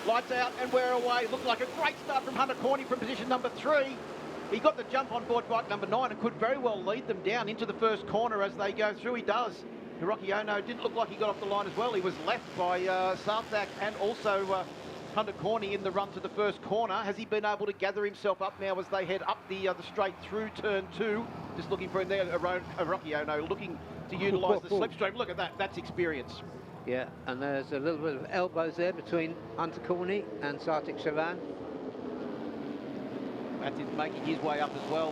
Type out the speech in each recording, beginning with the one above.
Lights out and we're away. Looked like a great start from Hunter Corney from position number 3. He got the jump on board bike number 9 and could very well lead them down into the first corner as they go through. He does. Hiroki Ono didn't look like he got off the line as well. He was left by Sarthak and also Hunter Corney in the run to the first corner. Has he been able to gather himself up now as they head up the straight through turn 2? Just looking for him there, Hiroki Ono looking to utilise the slipstream. Look at that, that's experience. Yeah, and there's a little bit of elbows there between Hunter Corney and Sarthak Chavan. Matthews making his way up as well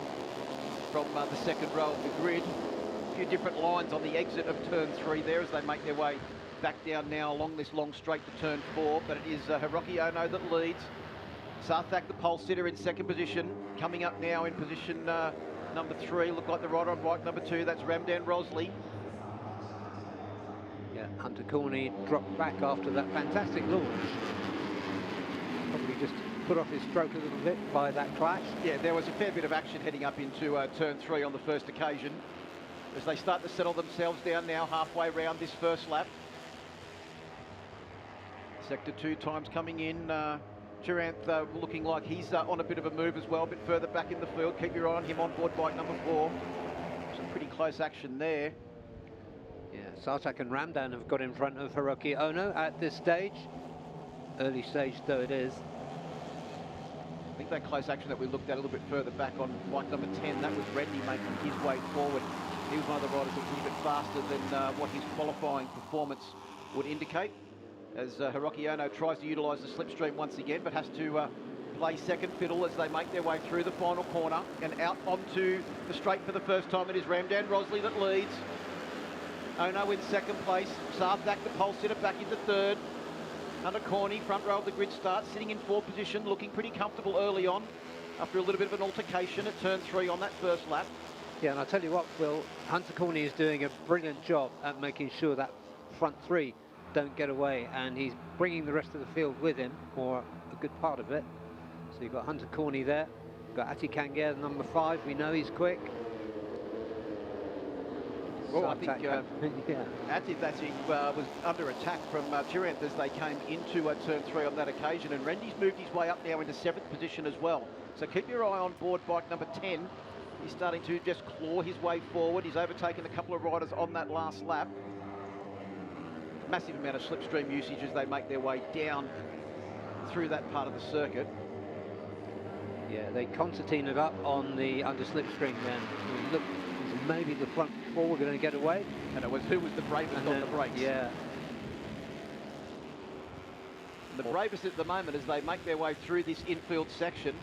from the second row of the grid. A few different lines on the exit of turn 3 there as they make their way back down now along this long straight to turn 4, but it is Hiroki Ono that leads. Sarthak, the pole sitter, in second position. Coming up now in position number 3, look like the rider on bike number 2, that's Ramdan Rosley. Yeah, Hunter Corney dropped back after that fantastic launch. Probably just put off his stroke a little bit by that clash. Yeah, there was a fair bit of action heading up into turn 3 on the first occasion as they start to settle themselves down now halfway round this first lap. Sector 2 times coming in. Turanth looking like he's on a bit of a move as well, a bit further back in the field. Keep your eye on him on board bike number 4. Some pretty close action there. Yeah, Sarthak and Ramdan have got in front of Hiroki Ono at this stage. Early stage though it is. I think that close action that we looked at a little bit further back on bike number 10, that was Rennie making his way forward. He was one of the riders that was a little bit faster than what his qualifying performance would indicate, as Hiroki Ono tries to utilise the slipstream once again, but has to play second fiddle as they make their way through the final corner and out onto the straight for the first time. It is Ramdan Rosley that leads. Ono in second place. Sarthak, the pole sitter, back into third. Hunter Corney, front row of the grid start, sitting in 4th position, looking pretty comfortable early on after a little bit of an altercation at turn 3 on that first lap. Yeah, and I'll tell you what, Will, Hunter Corney is doing a brilliant job at making sure that front 3 don't get away, and he's bringing the rest of the field with him, or a good part of it. So you've got Hunter Corney there, you've got Ati Kangair, number 5, we know he's quick. Well, I think Ati was under attack from Turanth as they came into turn 3 on that occasion, and Rendy's moved his way up now into 7th position as well. So keep your eye on board bike number 10. He's starting to just claw his way forward. He's overtaken a couple of riders on that last lap. Massive amount of slipstream usage as they make their way down through that part of the circuit. Yeah, they concertinaed it up on the under slipstream then. Look, maybe the front 4 were going to get away. And it was who was the bravest on the brakes. Yeah. The bravest at the moment as they make their way through this infield section.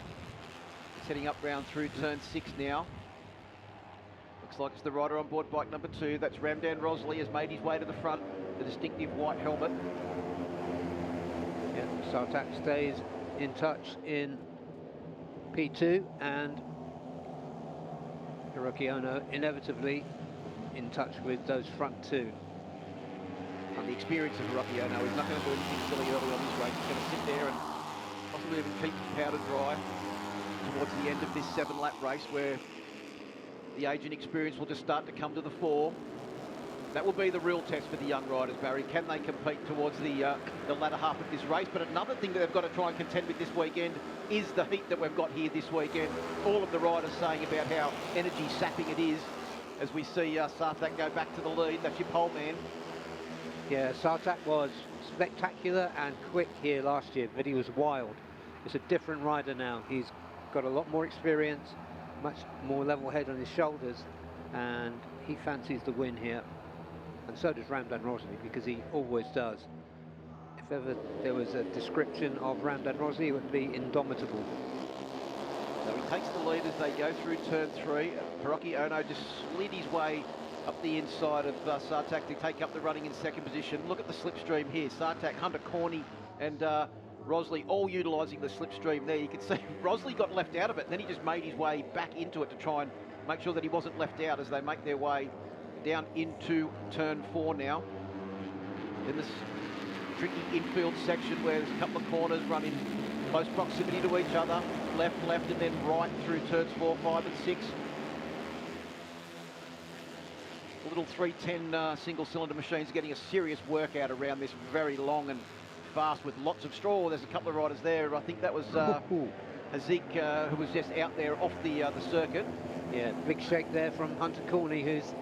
Heading up round through turn 6 now. Looks like it's the rider on board bike number 2. That's Ramdan Rosley, has made his way to the front. The distinctive white helmet. Yeah, Sarthak stays in touch in P2, and Hiroki Ono inevitably in touch with those front 2. And the experience of Hiroki Ono, he's not going to do anything silly early on this race. He's going to sit there and possibly even keep the powder dry towards the end of this 7-lap race, where the age and experience will just start to come to the fore. That will be the real test for the young riders, Barry. Can they compete towards the latter half of this race? But another thing that they've got to try and contend with this weekend is the heat that we've got here this weekend. All of the riders saying about how energy sapping it is as we see Sarthak go back to the lead. That's your pole man. Yeah, Sarthak was spectacular and quick here last year, but he was wild. It's a different rider now. He's got a lot more experience, much more level head on his shoulders, and he fancies the win here. And so does Ramdan Rosley, because he always does. If ever there was a description of Ramdan Rosley, it would be indomitable. So he takes the lead as they go through turn 3. Hiroki Ono just slid his way up the inside of Sarthak to take up the running in second position. Look at the slipstream here. Sarthak, Hunter Corney and Rosley all utilising the slipstream there. You can see Rosley got left out of it, and then he just made his way back into it to try and make sure that he wasn't left out as they make their way down into turn 4 now. In this tricky infield section where there's a couple of corners run in close proximity to each other. Left, and then right through turns 4, 5 and 6. The little 310 single cylinder machines getting a serious workout around this very long and fast with lots of straw. There's a couple of riders there. I think that was Hazik, who was just out there off the circuit. Yeah, big shake there from Hunter Corney, who's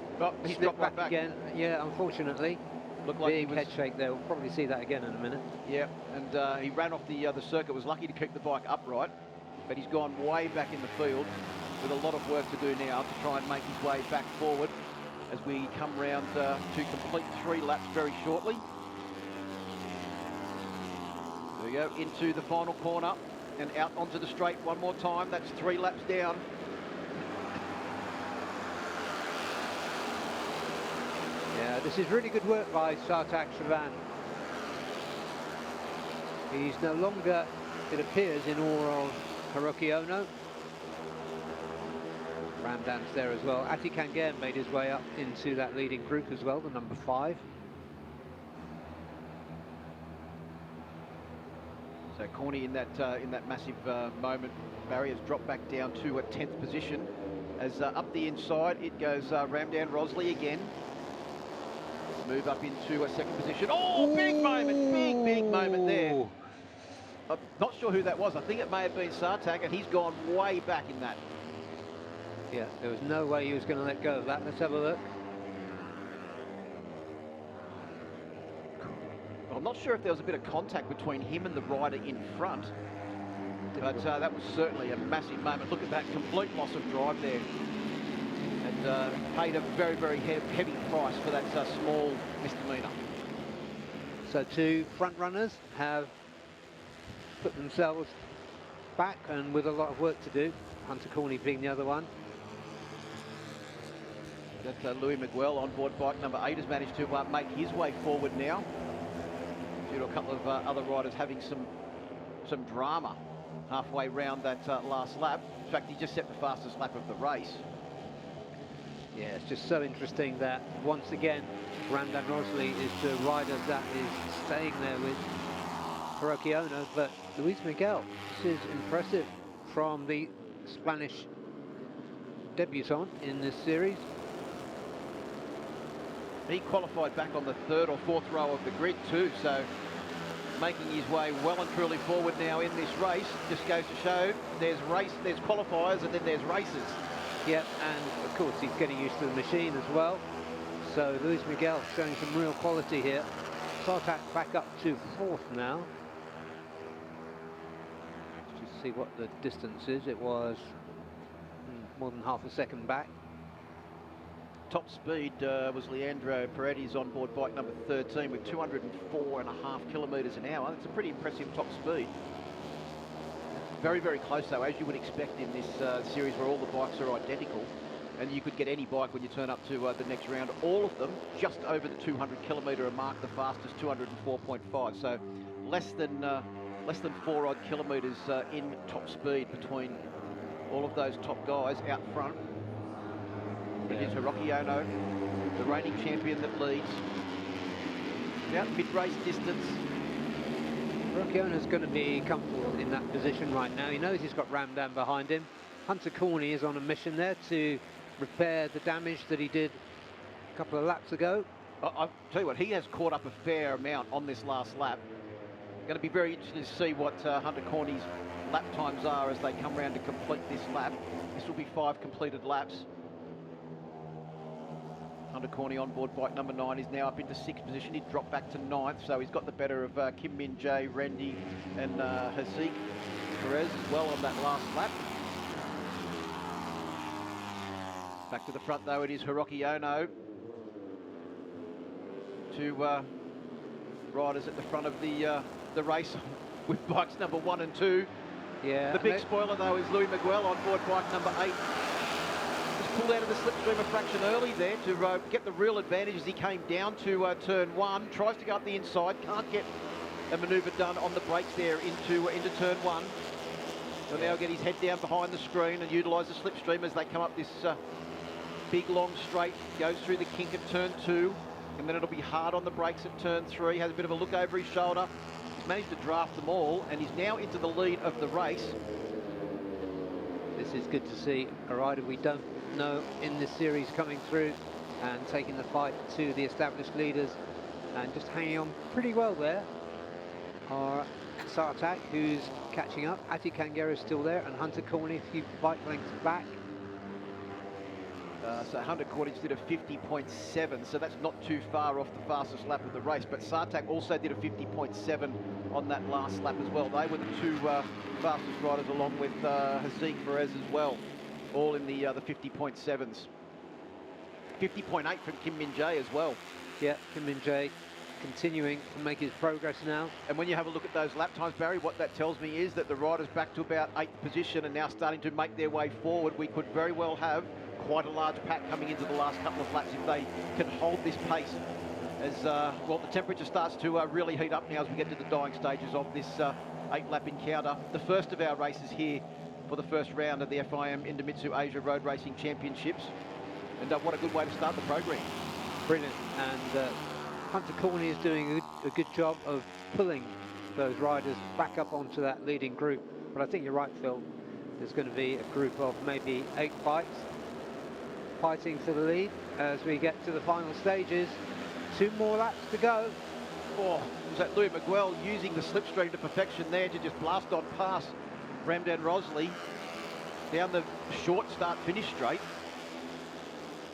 He's slipped dropped back again. Yeah, unfortunately. Looked like big head shake there. We'll probably see that again in a minute. Yeah, and he ran off the circuit. Was lucky to keep the bike upright, but he's gone way back in the field with a lot of work to do now to try and make his way back forward as we come round to complete 3 laps very shortly. There we go, into the final corner and out onto the straight one more time. That's 3 laps down. Yeah, this is really good work by Sartak Shrivan. He's no longer, it appears, in awe of Hiroki Ono. Ramdan's there as well. Ati Kangen made his way up into that leading group as well, the number 5. So Corney in that massive moment, Barry has dropped back down to a 10th position. As up the inside, it goes Ramdan Rosley again. Move up into a 2nd position. Oh, big moment, big moment there. I'm not sure who that was. I think it may have been Sartak, and he's gone way back in that. Yeah, there was no way he was going to let go of that. Let's have a look. Well, I'm not sure if there was a bit of contact between him and the rider in front, but that was certainly a massive moment. Look at that complete loss of drive there. And paid a very, very heavy price for that small misdemeanor. So 2 front runners have put themselves back and with a lot of work to do. Hunter Corney being the other one. That Louis Miguel on board bike number 8 has managed to make his way forward now, due to a couple of other riders having some drama halfway round that last lap. In fact, he just set the fastest lap of the race. Yeah, it's just so interesting that once again Ramdan Rosley is the rider that is staying there with Hiroki Ono, but Luis Miguel, this is impressive from the Spanish debutant in this series. He qualified back on the 3rd or 4th row of the grid too, so making his way well and truly forward now in this race. Just goes to show there's qualifiers and then there's races. Yep, and of course he's getting used to the machine as well. So Luis Miguel showing some real quality here. Sartak back up to 4th now. Let's just see what the distance is. It was more than half a second back. Top speed was Leandro Paredes on board bike number 13 with 204.5 kilometres an hour. That's a pretty impressive top speed. Very, very close though, as you would expect in this series where all the bikes are identical, and you could get any bike when you turn up to the next round. All of them just over the 200 kilometre mark, the fastest 204.5. So less than 4 odd kilometres in top speed between all of those top guys out front. It is Hiroki Ono, the reigning champion, that leads. About mid-race distance. Hiroki Ono's going to be comfortable in that position right now. He knows he's got Ramdan behind him. Hunter Corney is on a mission there to repair the damage that he did a couple of laps ago. I'll tell you what, he has caught up a fair amount on this last lap. Going to be very interesting to see what Hunter Corney's lap times are as they come round to complete this lap. This will be 5 completed laps. Hunter Corney on board bike number 9 is now up into 6th position. He dropped back to 9th, so he's got the better of Kim Min Jae, Rendy and Hazik Perez as well on that last lap. Back to the front though, it is Hiroki Ono. 2 riders at the front of the race with bikes number 1 and 2. Yeah. The big spoiler though is Louis Miguel on board bike number 8. Pulled out of the slipstream a fraction early there to get the real advantage as he came down to turn 1. Tries to go up the inside, can't get a manoeuvre done on the brakes there into turn 1. He'll now get his head down behind the screen and utilise the slipstream as they come up this big long straight. Goes through the kink at turn 2, and then it'll be hard on the brakes at turn 3. Has a bit of a look over his shoulder. He's managed to draft them all, and he's now into the lead of the race. This is good to see a rider we don't know in this series coming through and taking the fight to the established leaders and just hanging on pretty well there. are Sartak, who's catching up. Ati Kangera is still there, and Hunter Corney a few bike lengths back. So Hunter Corney did a 50.7, so that's not too far off the fastest lap of the race. But Sartak also did a 50.7 on that last lap as well. They were the two fastest riders, along with Haziq Perez as well, all in the 50.7s. 50.8 from Kim Min Jae as well. Yeah, Kim Min Jae continuing to make his progress now. And when you have a look at those lap times, Barry, what that tells me is that the riders back to about 8th position and now starting to make their way forward. We could very well have quite a large pack coming into the last couple of laps if they can hold this pace. As well, the temperature starts to really heat up now as we get to the dying stages of this 8-lap encounter. The first of our races here for the first round of the FIM Indomitsu Asia Road Racing Championships. And what a good way to start the program. Brilliant. And Hunter Corney is doing a good job of pulling those riders back up onto that leading group. But I think you're right, Phil. There's going to be a group of maybe 8 bikes fighting for the lead as we get to the final stages. 2 more laps to go. Oh, was that Louis Miguel using the slipstream to perfection there to just blast on past Ramdan Rosley down the short start-finish straight.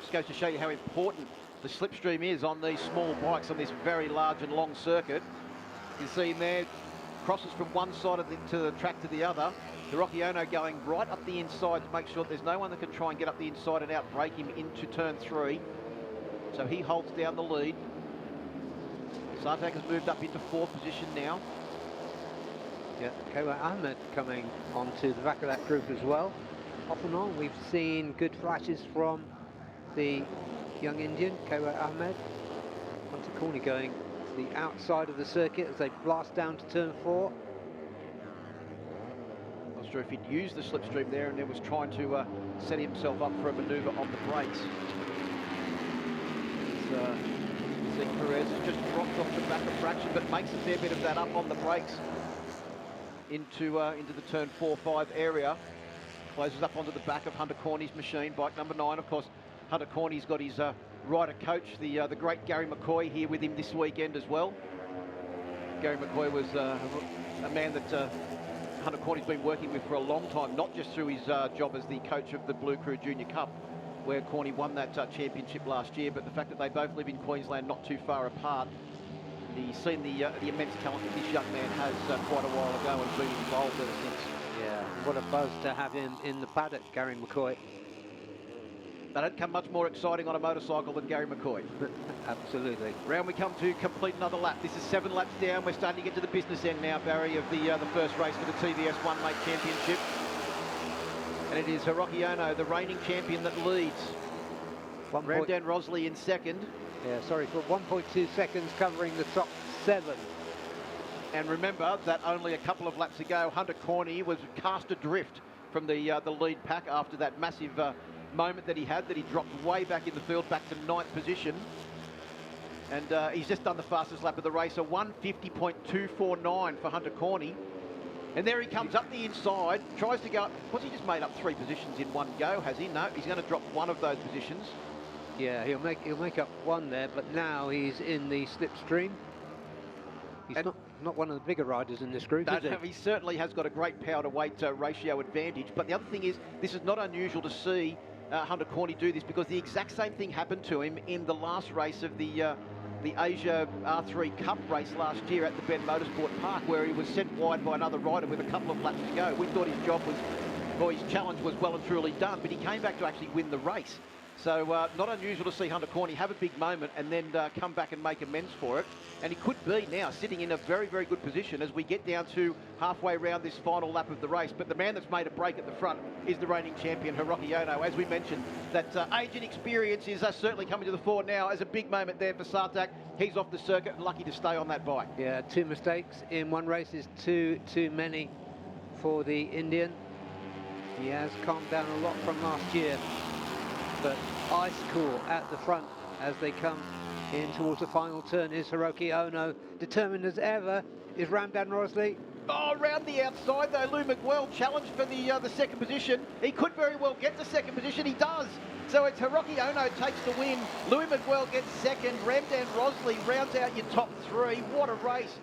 Just goes to show you how important the slipstream is on these small bikes on this very large and long circuit. You see him there, crosses from one side of the track to the other. Hiroki Ono going right up the inside to make sure that there's no one that can try and get up the inside and out break him into turn 3. So he holds down the lead. Sartak has moved up into 4th position now. Yeah, Kayla Ahmed coming onto the back of that group as well. Off and on, we've seen good flashes from the young Indian, Kayla Ahmed. Hunter Corney going to the outside of the circuit as they blast down to turn 4. Not sure if he'd used the slipstream there and then was trying to set himself up for a manoeuvre on the brakes. Zeke Perez has just dropped off the back of fraction, but makes a fair bit of that up on the brakes into the turn 4-5 area. Closes up onto the back of Hunter Corney's machine, bike number 9. Of course, Hunter Corney's got his rider coach, the great Gary McCoy, here with him this weekend as well. Gary McCoy was a man that Hunter Corney's been working with for a long time, not just through his job as the coach of the Blue Crew Junior Cup, where Corney won that championship last year, but the fact that they both live in Queensland not too far apart. He's seen the immense talent that this young man has quite a while ago and been involved ever since. Yeah, what a buzz to have him in the paddock, Gary McCoy. They don't come much more exciting on a motorcycle than Gary McCoy. Absolutely. Round we come to complete another lap. This is 7 laps down. We're starting to get to the business end now, Barry, of the first race for the TVS One Mate Championship. And it is Hiroki Ono, the reigning champion, that leads. Ramdan Rosley in second. Yeah, sorry, for 1.2 seconds covering the top 7. And remember that only a couple of laps ago, Hunter Corney was cast adrift from the lead pack after that massive moment that he had, that he dropped way back in the field, back to 9th position. And he's just done the fastest lap of the race, a 1:50.249 for Hunter Corney. And there he comes up the inside, tries to go up. He just made up 3 positions in one go, has he? No, he's going to drop one of those positions. Yeah, he'll make up 1 there, but now he's in the slipstream. He's not one of the bigger riders in this group, is he? He certainly has got a great power to weight ratio advantage. But the other thing is, this is not unusual to see Hunter Corney do this, because the exact same thing happened to him in the last race of the Asia R3 Cup race last year at the Ben Motorsport Park, where he was sent wide by another rider with a couple of laps to go. We thought his job was, or his challenge was well and truly done, but he came back to actually win the race. So not unusual to see Hunter Corney have a big moment and then come back and make amends for it. And he could be now sitting in a very, very good position as we get down to halfway around this final lap of the race. But the man that's made a break at the front is the reigning champion, Hiroki Ono. As we mentioned, that age and experience is certainly coming to the fore now as a big moment there for Sartak. He's off the circuit and lucky to stay on that bike. Yeah, 2 mistakes in one race is too many for the Indian. He has calmed down a lot from last year, but ice cool at the front as they come in towards the final turn is Hiroki Ono. Determined as ever is Ramdan Rosley. Oh, round the outside though, Lou Miguel challenged for the second position. He could very well get the second position, he does. So it's Hiroki Ono takes the win. Louis Miguel gets second. Ramdan Rosley rounds out your top 3. What a race.